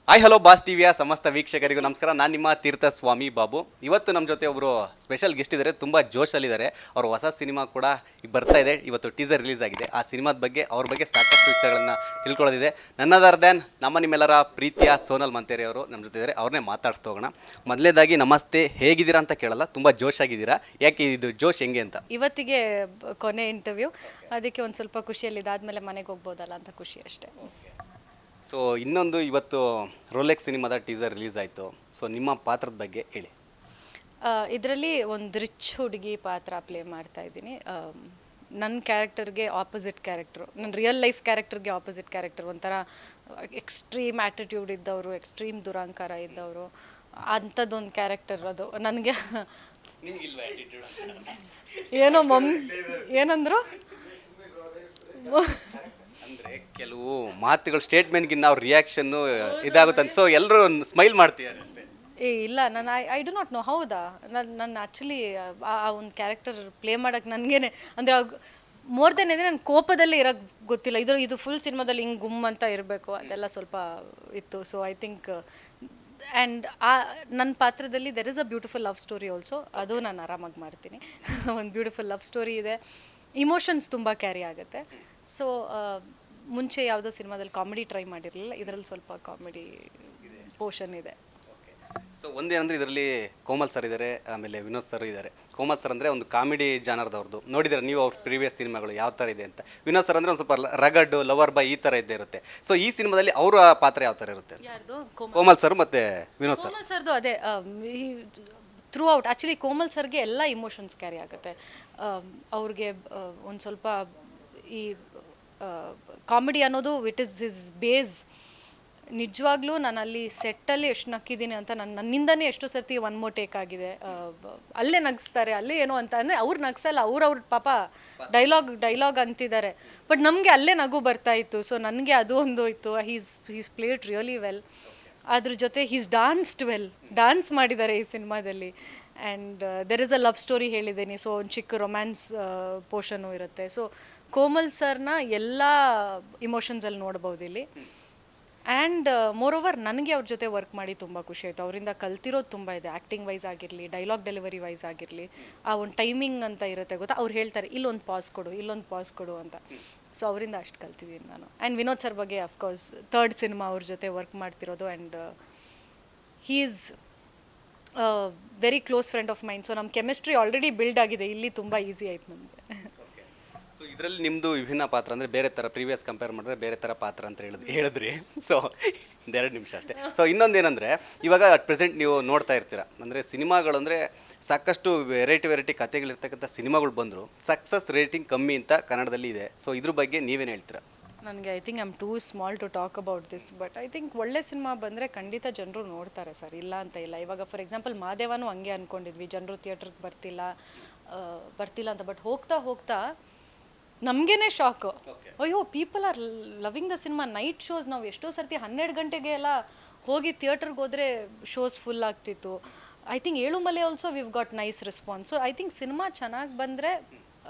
Hi hello boss ಟಿವಿಯ ಸಮಸ್ತ ವೀಕ್ಷಕರಿಗೂ ನಮಸ್ಕಾರ. ನಾನು ನಿಮ್ಮ ತೀರ್ಥ ಸ್ವಾಮಿ ಬಾಬು. ಇವತ್ತು ನಮ್ಮ ಜೊತೆ ಒಬ್ಬರು ಸ್ಪೆಷಲ್ ಗೆಸ್ಟ್ ಇದ್ದಾರೆ, ತುಂಬ ಜೋಶಲ್ಲಿದ್ದಾರೆ. ಅವ್ರ ಹೊಸ ಸಿನಿಮಾ ಕೂಡ ಈಗ ಬರ್ತಾ ಇದೆ, ಇವತ್ತು ಟೀಸರ್ ರಿಲೀಸ್ ಆಗಿದೆ. ಆ ಸಿನಿಮಾದ ಬಗ್ಗೆ ಅವ್ರ ಬಗ್ಗೆ ಸಾಕಷ್ಟು ವಿಚಾರಗಳನ್ನು ತಿಳ್ಕೊಳ್ಳೋದಿದೆ. ನನ್ನದರ್ ದೆನ್ ನಮ್ಮ ನಿಮ್ಮೆಲ್ಲರ ಪ್ರೀತಿಯ ಸೋನಲ್ ಮಂತೇರಿ ಅವರು ನಮ್ಮ ಜೊತೆ ಇದ್ದಾರೆ. ಅವ್ರನ್ನೇ ಮಾತಾಡ್ತಾ ಹೋಗೋಣ. ಮೊದಲನೇದಾಗಿ ನಮಸ್ತೆ, ಹೇಗಿದ್ದೀರಾ ಅಂತ ಕೇಳಲ್ಲ, ತುಂಬ ಜೋಶಾಗಿದ್ದೀರಾ, ಯಾಕೆ ಇದು ಜೋಶ್ ಹೆಂಗೆ ಅಂತ? ಇವತ್ತಿಗೆ ಕೊನೆ ಇಂಟರ್ವ್ಯೂ, ಅದಕ್ಕೆ ಒಂದು ಸ್ವಲ್ಪ ಖುಷಿಯಲ್ಲಿ ಇದಾದ್ಮೇಲೆ ಮನೆಗೆ ಹೋಗ್ಬೋದಲ್ಲ ಅಂತ ಖುಷಿ ಅಷ್ಟೇ. ಸೊ ಇನ್ನೊಂದು, ಇವತ್ತು ರೋಲೆಕ್ಸ್ ಸಿನಿಮಾದ ಟೀಸರ್ ರಿಲೀಸ್ ಆಯಿತು. ಸೊ ನಿಮ್ಮ ಪಾತ್ರದ ಬಗ್ಗೆ ಹೇಳಿ. ಇದರಲ್ಲಿ ಒಂದು ರಿಚ್ ಹುಡುಗಿ ಪಾತ್ರ ಪ್ಲೇ ಮಾಡ್ತಾ ಇದ್ದೀನಿ. ನನ್ನ ಕ್ಯಾರೆಕ್ಟರ್ಗೆ ಆಪೋಸಿಟ್ ಕ್ಯಾರೆಕ್ಟ್ರು, ನನ್ನ ರಿಯಲ್ ಲೈಫ್ ಕ್ಯಾರೆಕ್ಟರ್ಗೆ ಆಪೋಸಿಟ್ ಕ್ಯಾರೆಕ್ಟರ್. ಒಂಥರ ಎಕ್ಸ್ಟ್ರೀಮ್ ಆ್ಯಟಿಟ್ಯೂಡ್ ಇದ್ದವರು, ಎಕ್ಸ್ಟ್ರೀಮ್ ದುರಾಂಕಾರ ಇದ್ದವರು, ಅಂಥದ್ದೊಂದು ಕ್ಯಾರೆಕ್ಟರ್ ಅದು ನನಗೆ. ಏನೋ ಏನಂದ್ರು ಅಂದರೆ ಕೆಲವು ಮಾತುಗಳು ಸ್ಟೇಟ್ಮೆಂಟ್ಗೆ ನಾವು ರಿಯಾಕ್ಷನ್ನು ಇದಾಗುತ್ತೆ ಅಂತ, ಸೊ ಎಲ್ಲರೂ ಸ್ಮೈಲ್ ಮಾಡ್ತಿದ್ದಾರೆ ಅಷ್ಟೇ. ಇಲ್ಲ, ನಾನು ಐ ಡು ನಾಟ್ ನೋ. ಹೌದಾ? ನನ್ನ ಆ್ಯಕ್ಚುಲಿ ಆ ಒಂದು ಕ್ಯಾರೆಕ್ಟರ್ ಪ್ಲೇ ಮಾಡೋಕ್ಕೆ ನನಗೇನೆ ಅಂದರೆ ಮೋರ್ ದೆನ್ ಇದೆ, ನನ್ನ ಕೋಪದಲ್ಲೇ ಇರೋಕ್ಕೆ ಗೊತ್ತಿಲ್ಲ. ಇದು ಫುಲ್ ಸಿನಿಮಾದಲ್ಲಿ ಹಿಂಗೆ ಗುಮ್ ಅಂತ ಇರಬೇಕು, ಅದೆಲ್ಲ ಸ್ವಲ್ಪ ಇತ್ತು. ಸೊ ಐ ಥಿಂಕ್ ಆ್ಯಂಡ್ ನನ್ನ ಪಾತ್ರದಲ್ಲಿ there is a beautiful love story also. ಅದು ನಾನು ಆರಾಮಾಗಿ ಮಾಡ್ತೀನಿ. ಒಂದು ಬ್ಯೂಟಿಫುಲ್ ಲವ್ ಸ್ಟೋರಿ ಇದೆ, ಇಮೋಷನ್ಸ್ ತುಂಬ ಕ್ಯಾರಿ ಆಗುತ್ತೆ. ಸೊ ಮುಂಚೆ ಯಾವುದೋ ಸಿನಿಮಾದಲ್ಲಿ ಕಾಮಿಡಿ ಟ್ರೈ ಮಾಡಿರಲಿಲ್ಲ, ಇದರಲ್ಲಿ ಸ್ವಲ್ಪ ಕಾಮಿಡಿ ಪೋರ್ಷನ್ ಇದೆ. ಸೊ ಒಂದೇನಂದ್ರೆ ಇದರಲ್ಲಿ ಕೋಮಲ್ ಸರ್ ಇದ್ದಾರೆ, ಆಮೇಲೆ ವಿನೋದ್ ಸರ್ ಇದ್ದಾರೆ. ಕೋಮಲ್ ಸರ್ ಅಂದರೆ ಒಂದು ಕಾಮಿಡಿ ಜಾನರ್ದವ್ರದ್ದು, ನೋಡಿದರೆ ನೀವು ಅವ್ರ ಪ್ರೀವಿಯಸ್ ಸಿನಿಮಾಗಳು ಯಾವ ಥರ ಇದೆ ಅಂತ. ವಿನೋದ್ ಸರ್ ಅಂದರೆ ಒಂದು ಸ್ವಲ್ಪ ರಗಡ್, ಲವರ್ ಬಾಯ್ ಈ ಥರ ಇದ್ದೇ ಇರುತ್ತೆ. ಸೊ ಈ ಸಿನಿಮಾದಲ್ಲಿ ಅವರ ಪಾತ್ರ ಯಾವ ಥರ ಇರುತ್ತೆ? ಯಾರ್ದು? ಕೋಮಲ್ ಸರ್ ಮತ್ತು ವಿನೋದ್ ಸರ್. ಕೋಮಲ್ ಸರ್ದು ಅದೇ ಥ್ರೂ ಔಟ್. ಆ್ಯಕ್ಚುಲಿ ಕೋಮಲ್ ಸರ್ಗೆ ಎಲ್ಲ ಇಮೋಷನ್ಸ್ ಕ್ಯಾರಿ ಆಗುತ್ತೆ. ಅವ್ರಿಗೆ ಒಂದು ಸ್ವಲ್ಪ ಈ ಕಾಮಿಡಿ ಅನ್ನೋದು ಇಟ್ ಈಸ್ ಹಿಸ್ ಬೇಸ್. ನಿಜವಾಗ್ಲೂ ನಾನು ಅಲ್ಲಿ ಸೆಟ್ಟಲ್ಲಿ ಎಷ್ಟು ನಕ್ಕಿದ್ದೀನಿ ಅಂತ ನನ್ನಿಂದನೇ ಎಷ್ಟೋ ಸರ್ತಿ ಒನ್ ಮೋರ್ ಟೇಕ್ ಆಗಿದೆ. ಅಲ್ಲೇ ನಗಿಸ್ತಾರೆ, ಅಲ್ಲೇ ಏನೋ ಅಂತ ಅಂದರೆ ಅವ್ರು ನಗಿಸಲ್ಲ, ಅವ್ರ ಪಾಪ ಡೈಲಾಗ್ ಅಂತಿದ್ದಾರೆ, ಬಟ್ ನಮಗೆ ಅಲ್ಲೇ ನಗು ಬರ್ತಾ ಇತ್ತು. ಸೊ ನನಗೆ ಅದು ಒಂದು ಇತ್ತು. He's played really well. ಅದ್ರ ಜೊತೆ ಹೀಸ್ ಡಾನ್ಸ್ಡ್ ವೆಲ್, ಡಾನ್ಸ್ ಮಾಡಿದ್ದಾರೆ ಈ ಸಿನಿಮಾದಲ್ಲಿ. And there is a love story ಹೇಳಿದ್ದೀನಿ, ಸೊ ಒಂದು ಚಿಕ್ಕ ರೊಮ್ಯಾನ್ಸ್ ಪೋರ್ಷನ್ನು ಇರುತ್ತೆ. ಸೊ ಕೋಮಲ್ ಸರ್ನ ಎಲ್ಲ ಇಮೋಷನ್ಸಲ್ಲಿ ನೋಡ್ಬೋದು ಇಲ್ಲಿ. ಆ್ಯಂಡ್ ಮೋರ್ ಓವರ್ ನನಗೆ ಅವ್ರ ಜೊತೆ ವರ್ಕ್ ಮಾಡಿ ತುಂಬ ಖುಷಿ ಆಯಿತು. ಅವರಿಂದ ಕಲ್ತಿರೋದು ತುಂಬ ಇದೆ, ಆ್ಯಕ್ಟಿಂಗ್ ವೈಸ್ ಆಗಿರಲಿ, ಡೈಲಾಗ್ ಡೆಲಿವರಿ ವೈಸ್ ಆಗಿರಲಿ. ಆ ಒಂದು ಟೈಮಿಂಗ್ ಅಂತ ಇರುತ್ತೆ ಗೊತ್ತಾ, ಅವ್ರು ಹೇಳ್ತಾರೆ ಇಲ್ಲೊಂದು ಪಾಸ್ ಕೊಡು, ಇಲ್ಲೊಂದು ಪಾಸ್ ಕೊಡು ಅಂತ. ಸೊ ಅವರಿಂದ ಅಷ್ಟು ಕಲ್ತಿದ್ದೀನಿ ನಾನು. ಆ್ಯಂಡ್ ವಿನೋದ್ ಸರ್ ಬಗ್ಗೆ ಅಫ್ಕೋರ್ಸ್ ಥರ್ಡ್ ಸಿನಿಮಾ ಅವ್ರ ಜೊತೆ ವರ್ಕ್ ಮಾಡ್ತಿರೋದು. And he is very close friend of mind. So ನಮ್ಮ ಕೆಮಿಸ್ಟ್ರಿ ಆಲ್ರೆಡಿ ಬಿಲ್ಡ್ ಆಗಿದೆ, ಇಲ್ಲಿ ತುಂಬ ಈಸಿ ಆಯ್ತು ನಮಗೆ. ಸೊ ಇದರಲ್ಲಿ ನಿಮ್ಮದು ವಿಭಿನ್ನ ಪಾತ್ರ ಅಂದರೆ ಬೇರೆ ಥರ, ಪ್ರೀವಿಯಸ್ ಕಂಪೇರ್ ಮಾಡಿದ್ರೆ ಬೇರೆ ಥರ ಪಾತ್ರ ಅಂತ ಹೇಳಿದ್ರಿ. ಸೊ ಒಂದೆರಡು ನಿಮಿಷ ಅಷ್ಟೇ. ಸೊ ಇನ್ನೊಂದೇನೆಂದರೆ, ಇವಾಗ ಅಟ್ ಪ್ರೆಸೆಂಟ್ ನೀವು ನೋಡ್ತಾ ಇರ್ತೀರ, ಅಂದರೆ ಸಿನಿಮಾಗಳು ಅಂದರೆ ಸಾಕಷ್ಟು ವೆರೈಟಿ ಕಥೆಗಳಿರ್ತಕ್ಕಂಥ ಸಿನಿಮಾಗಳು ಬಂದರು, ಸಕ್ಸಸ್ ರೇಟಿಂಗ್ ಕಮ್ಮಿ ಅಂತ ಕನ್ನಡದಲ್ಲಿ ಇದೆ. ಸೊ ಇದ್ರ ಬಗ್ಗೆ ನೀವೇನು ಹೇಳ್ತೀರಾ? ನನಗೆ I think I am too small to talk about this, but I think ಒಳ್ಳೆ ಸಿನಿಮಾ ಬಂದರೆ ಖಂಡಿತ ಜನರು ನೋಡ್ತಾರೆ ಸರ್, ಇಲ್ಲ ಅಂತ ಇಲ್ಲ. ಇವಾಗ ಫಾರ್ ಎಕ್ಸಾಂಪಲ್ ಮಾದೇವನೂ ಹಂಗೆ ಅಂದ್ಕೊಂಡಿದ್ವಿ, ಜನರು ಥಿಯೇಟ್ರಿಗೆ ಬರ್ತಿಲ್ಲ ಅಂತ. ಬಟ್ ಹೋಗ್ತಾ ನಮಗೇನೆ ಶಾಕು. ಅಯ್ಯೋ, people are loving the cinema. Night shows ನಾವು ಎಷ್ಟೋ ಸರ್ತಿ 12 ಗಂಟೆಗೆ ಎಲ್ಲ ಹೋಗಿ ಥಿಯೇಟ್ರಿಗೆ ಹೋದರೆ ಶೋಸ್ ಫುಲ್ ಆಗ್ತಿತ್ತು. I think Yelumale also view got nice response. So I think cinema ಚೆನ್ನಾಗಿ ಬಂದರೆ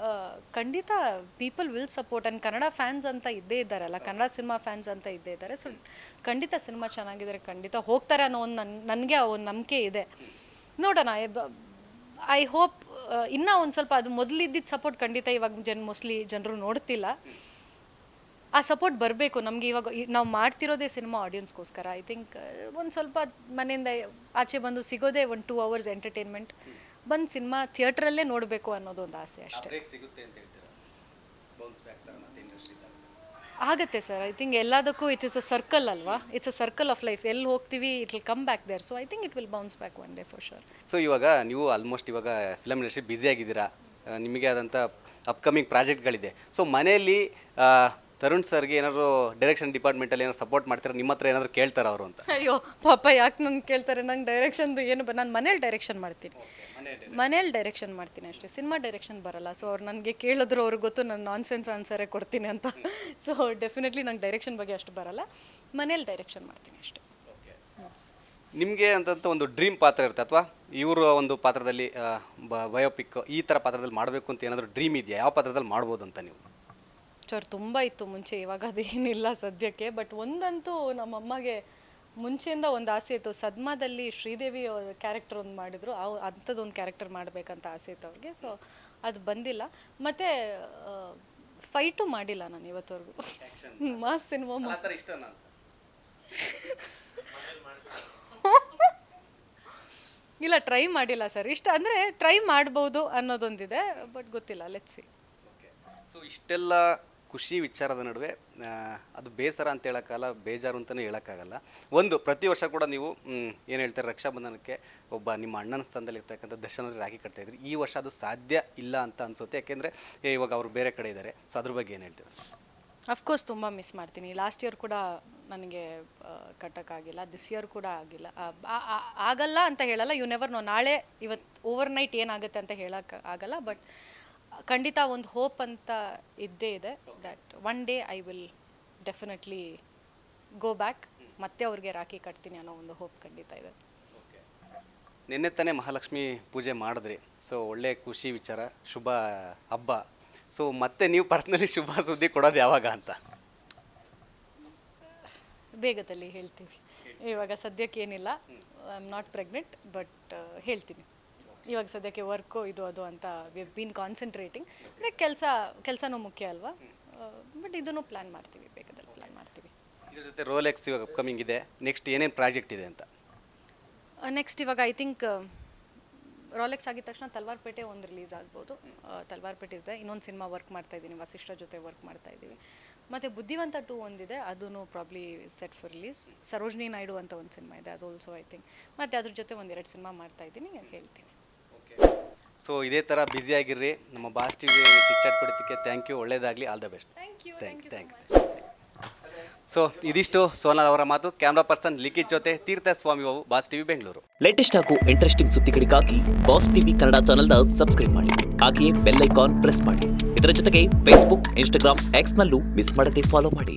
ಖಂಡಿತ people will support. And Kannada fans ಅಂತ ಇದ್ದೇ ಇದ್ದಾರಲ್ಲ, ಕನ್ನಡ ಸಿನಿಮಾ ಫ್ಯಾನ್ಸ್ ಅಂತ ಇದ್ದೇ ಇದ್ದಾರೆ. ಸೊ ಖಂಡಿತ ಸಿನಿಮಾ ಚೆನ್ನಾಗಿದ್ದಾರೆ, ಖಂಡಿತ ಹೋಗ್ತಾರೆ ಅನ್ನೋ ಒಂದು ನನಗೆ ಆ ಒಂದು ನಂಬಿಕೆ ಇದೆ. ನೋಡೋಣ, ಐ ಹೋಪ್ ಇನ್ನೂ ಒಂದು ಸ್ವಲ್ಪ ಅದು ಮೊದಲಿದ್ದಿದ್ದು ಸಪೋರ್ಟ್ ಖಂಡಿತ ಇವಾಗ ಮೋಸ್ಟ್ಲಿ ಜನರು ನೋಡ್ತಿಲ್ಲ. ಆ ಸಪೋರ್ಟ್ ಬರಬೇಕು ನಮಗೆ. ಇವಾಗ ನಾವು ಮಾಡ್ತಿರೋದೇ ಸಿನಿಮಾ ಆಡಿಯನ್ಸ್ಗೋಸ್ಕರ. ಐ ಥಿಂಕ್ ಒಂದು ಸ್ವಲ್ಪ ಮನೆಯಿಂದ ಆಚೆ ಬಂದು ಸಿಗೋದೇ ಒಂದು 2 hours ಎಂಟರ್ಟೈನ್ಮೆಂಟ್, ಬಂದು ಸಿನಿಮಾ ಥಿಯೇಟ್ರಲ್ಲೇ ನೋಡಬೇಕು ಅನ್ನೋದು ಒಂದು ಆಸೆ ಅಷ್ಟೇ. ಆಗುತ್ತೆ ಸರ್. ಐ ಥಿಂಕ್ ಎಲ್ಲದಕ್ಕೂ ಇಟ್ ಇಸ್ ಅ ಸರ್ಕಲ್ ಅಲ್ವಾ, it's a circle of life. ಎಲ್ಲಿ ಹೋಗ್ತೀವಿ it will come back there. So I think it will bounce back one day for sure. So ಇವಾಗ ನೀವು ಆಲ್ಮೋಸ್ಟ್ ಇವಾಗ ಫಿಲಮ್ ಇಂಡಸ್ಟ್ರಿ ಬ್ಯುಸಿ ಆಗಿದ್ದೀರಾ, ನಿಮಗೆ ಆದಂಥ ಅಪ್ಕಮಿಂಗ್ ಪ್ರಾಜೆಕ್ಟ್ಗಳಿದೆ. ಸೊ ಮನೆಯಲ್ಲಿ ತರುಣ್ ಸರ್ಗೆ ಏನಾದ್ರು ಡೈರೆಕ್ಷನ್ ಡಿಪಾರ್ಟ್ಮೆಂಟಲ್ಲಿ ಏನಾದ್ರು ಸಪೋರ್ಟ್ ಮಾಡ್ತಾರೆ, ನಿಮ್ಮ ಹತ್ರ ಏನಾದ್ರು ಕೇಳ್ತಾರೆ ಅವರು ಅಂತ? ಅಯ್ಯೋ ಪಾಪ, ಯಾಕೆ ನಂಗೆ ಕೇಳ್ತಾರೆ? ನಂಗೆ ಡೈರೆಕ್ಷನ್ದು ಏನು ನಾನು ಮನೇಲಿ ಡೈರೆಕ್ಷನ್ ಮಾಡ್ತೀನಿ, ಅಷ್ಟೇ. ಸಿನಿಮಾ ಡೈರೆಕ್ಷನ್ ಬರಲ್ಲ. ಸೊ ಅವ್ರು ನನಗೆ ಕೇಳಿದ್ರು, ಅವ್ರಿಗೆ ಗೊತ್ತು ನಾನು ನಾನ್ಸೆನ್ಸ್ ಆನ್ಸರೇ ಕೊಡ್ತೀನಿ ಅಂತ. ಸೊ ಡೆಫಿನೆಟ್ಲಿ ನಂಗೆ ಡೈರೆಕ್ಷನ್ ಬಗ್ಗೆ ಅಷ್ಟು ಬರಲ್ಲ, ಮನೇಲಿ ಡೈರೆಕ್ಷನ್ ಮಾಡ್ತೀನಿ ಅಷ್ಟೇ. ನಿಮಗೆ ಅಂತಂತ ಒಂದು ಡ್ರೀಮ್ ಪಾತ್ರ ಇರುತ್ತೆ, ಅಥವಾ ಇವರು ಒಂದು ಪಾತ್ರದಲ್ಲಿ ಬಯೋಪಿಕ್ ಈ ಥರ ಪಾತ್ರದಲ್ಲಿ ಮಾಡಬೇಕು ಅಂತ ಏನಾದರೂ ಡ್ರೀಮ್ ಇದೆಯಾ? ಯಾವ ಪಾತ್ರದಲ್ಲಿ ಮಾಡ್ಬೋದು ಅಂತ ನೀವು? ತುಂಬ ಇತ್ತು ಮುಂಚೆ, ಇವಾಗ ಅದೇನಿಲ್ಲ ಸದ್ಯಕ್ಕೆ. ಬಟ್ ಒಂದಂತೂ ನಮ್ಮಮ್ಮಗೆ ಮುಂಚೆಯಿಂದ ಒಂದು ಆಸೆ ಇತ್ತು. ಸದ್ಮಾದಲ್ಲಿ ಶ್ರೀದೇವಿ ಕ್ಯಾರೆಕ್ಟರ್ ಒಂದು ಮಾಡಿದ್ರು, ಅಂಥದ್ದೊಂದು ಕ್ಯಾರೆಕ್ಟರ್ ಮಾಡಬೇಕಂತ ಆಸೆ ಇತ್ತು ಅವ್ರಿಗೆ. ಸೊ ಅದು ಬಂದಿಲ್ಲ. ಮತ್ತು ಫೈಟು ಮಾಡಿಲ್ಲ ನಾನು ಇವತ್ತವರೆಗೂ. ಮಾಸ್ ಸಿನಿಮಾ ಆ ಥರ ಇಷ್ಟ ನಾನು ಇಲ್ಲ, ಟ್ರೈ ಮಾಡಿಲ್ಲ ಸರ್. ಇಷ್ಟ ಅಂದರೆ ಟ್ರೈ ಮಾಡ್ಬೋದು ಅನ್ನೋದೊಂದಿದೆ, ಬಟ್ ಗೊತ್ತಿಲ್ಲ, ಲೆಟ್ಸ್ ಸಿ. ಸೊ ಇಷ್ಟೆಲ್ಲ ಖುಷಿ ವಿಚಾರದ ನಡುವೆ ಅದು ಬೇಸರ ಅಂತ ಹೇಳೋಕ್ಕಲ್ಲ, ಬೇಜಾರು ಅಂತಲೂ ಹೇಳೋಕ್ಕಾಗಲ್ಲ. ಒಂದು ಪ್ರತಿ ವರ್ಷ ಕೂಡ ನೀವು ಏನು ಹೇಳ್ತಾರೆ, ರಕ್ಷಾಬಂಧನಕ್ಕೆ ಒಬ್ಬ ನಿಮ್ಮ ಅಣ್ಣನ ಸ್ಥಾನದಲ್ಲಿ ಇರ್ತಕ್ಕಂಥ ದರ್ಶನ ರಾಖಿ ಕಟ್ತಾಯಿದ್ರಿ. ಈ ವರ್ಷ ಅದು ಸಾಧ್ಯ ಇಲ್ಲ ಅಂತ ಅನಿಸುತ್ತೆ, ಯಾಕೆಂದರೆ ಇವಾಗ ಅವರು ಬೇರೆ ಕಡೆ ಇದ್ದಾರೆ. ಸೊ ಅದ್ರ ಬಗ್ಗೆ ಏನು ಹೇಳ್ತೀವಿ? ಅಫ್ಕೋರ್ಸ್ ತುಂಬ ಮಿಸ್ ಮಾಡ್ತೀನಿ. ಲಾಸ್ಟ್ ಇಯರ್ ಕೂಡ ನನಗೆ ಕಟ್ಟೋಕ್ಕಾಗಿಲ್ಲ, ದಿಸ್ ಇಯರ್ ಕೂಡ ಆಗಿಲ್ಲ. ಆಗಲ್ಲ ಅಂತ ಹೇಳಲ್ಲ, ಯು ನೆವರ್ ನೋ, ನಾಳೆ ಇವತ್ತು ಓವರ್ ನೈಟ್ ಏನಾಗುತ್ತೆ ಅಂತ ಹೇಳೋಕ್ಕೆ ಆಗಲ್ಲ. ಬಟ್ ಖಂಡಿತ ಒಂದು ಹೋಪ್ ಅಂತ ಇದ್ದೇ ಇದೆ, that one day I will definitely go back, ಮತ್ತೆ ಅವ್ರಿಗೆ ರಾಖಿ ಕಟ್ತೀನಿ ಅನ್ನೋ ಒಂದು ಹೋಪ್ ಖಂಡಿತ ಇದೆ. ನಿನ್ನೆ ತಾನೇ ಮಹಾಲಕ್ಷ್ಮಿ ಪೂಜೆ ಮಾಡಿದ್ರಿ. ಸೊ ಒಳ್ಳೆ ಖುಷಿ ವಿಚಾರ, ಶುಭ ಹಬ್ಬ. ಸೊ ಮತ್ತೆ ನೀವು ಪರ್ಸ್ನಲಿ ಶುಭ ಸುದ್ದಿ ಕೊಡೋದು ಯಾವಾಗ ಅಂತ? ಬೇಗದಲ್ಲಿ ಹೇಳ್ತೀವಿ. ಇವಾಗ ಸದ್ಯಕ್ಕೆ ಏನಿಲ್ಲ, I am not pregnant, but ಹೇಳ್ತೀನಿ. ಇವಾಗ ಸದ್ಯಕ್ಕೆ ವರ್ಕು ಇದು ಅದು ಅಂತ ವಿ ಹ್ಯಾವ್ ಬೀನ್ ಕಾನ್ಸಂಟ್ರೇಟಿಂಗ್. ಕೆಲಸನೂ ಮುಖ್ಯ ಅಲ್ವಾ, ಬಟ್ ಇದನ್ನು ಪ್ಲ್ಯಾನ್ ಮಾಡ್ತೀವಿ, ಬೇಗದಲ್ಲಿ ಪ್ಲ್ಯಾನ್ ಮಾಡ್ತೀವಿ. ಇದ್ರ ಜೊತೆ ರೋಲೆಕ್ಸ್ ಇವಾಗ ಅಪ್ಕಮಿಂಗ್ ಇದೆ, ನೆಕ್ಸ್ಟ್ ಏನೇನು ಪ್ರಾಜೆಕ್ಟ್ ಇದೆ ಅಂತ? ನೆಕ್ಸ್ಟ್ ಇವಾಗ ಐ ಥಿಂಕ್ ರೋಲೆಕ್ಸ್ ಆಗಿದ ತಕ್ಷಣ ತಲ್ವಾರ್ಪೇಟೆ ಒಂದು ರಿಲೀಸ್ ಆಗ್ಬೋದು. ತಲ್ವಾರ್ಪೇಟೆ ಇದೆ. ಇನ್ನೊಂದು ಸಿನಿಮಾ ವರ್ಕ್ ಮಾಡ್ತಾಯಿದ್ದೀನಿ, ವಸಿಷ್ಠ ಜೊತೆ ವರ್ಕ್ ಮಾಡ್ತಾಯಿದ್ದೀವಿ. ಮತ್ತು ಬುದ್ಧಿವಂತ 2 ಒಂದಿದೆ, ಅದೂ probably set for release. Sarojini Naidu ಅಂತ ಒಂದು ಸಿನಿಮಾ ಇದೆ, ಅದು ಆಲ್ಸೋ ಐ ಥಿಂಕ್. ಮತ್ತು ಅದ್ರ ಜೊತೆ 1-2 ಸಿನಿಮಾ ಮಾಡ್ತಾಯಿದ್ದೀನಿ, ಹೇಳ್ತೀನಿ. ಸೊ ಇದೇ ಥರ ಬ್ಯುಸಿಯಾಗಿರ್ರಿ. ನಮ್ಮ ಬಾಸ್ ಟಿವಿ ಚಿಟ್ಚಾಟ್ ಕೊಡೋದಕ್ಕೆ ಥ್ಯಾಂಕ್ ಯು. ಒಳ್ಳೇದಾಗಲಿ, all the best. Thank you. Thank you. So ಇದಿಷ್ಟು ಸೋನಾಲ್ ಅವರ ಮಾತು. ಕ್ಯಾಮ್ರಾ ಪರ್ಸನ್ ಲಿಖಿತ್ ಜೊತೆ Teertha Swamy Babu, Boss TV Bengaluru. Latest ಹಾಗೂ ಇಂಟ್ರೆಸ್ಟಿಂಗ್ ಸುದ್ದಿಗಳಿಗಾಗಿ ಬಾಸ್ ಟಿವಿ ಕನ್ನಡ ಚಾನೆಲ್ನ ಸಬ್ಸ್ಕ್ರೈಬ್ ಮಾಡಿ. ಹಾಗೆಯೇ ಬೆಲ್ ಐಕಾನ್ ಪ್ರೆಸ್ ಮಾಡಿ. ಇದರ ಜೊತೆಗೆ ಫೇಸ್ಬುಕ್, ಇನ್ಸ್ಟಾಗ್ರಾಮ್, ಎಕ್ಸ್ನಲ್ಲೂ ಮಿಸ್ ಮಾಡದೆ ಫಾಲೋ ಮಾಡಿ.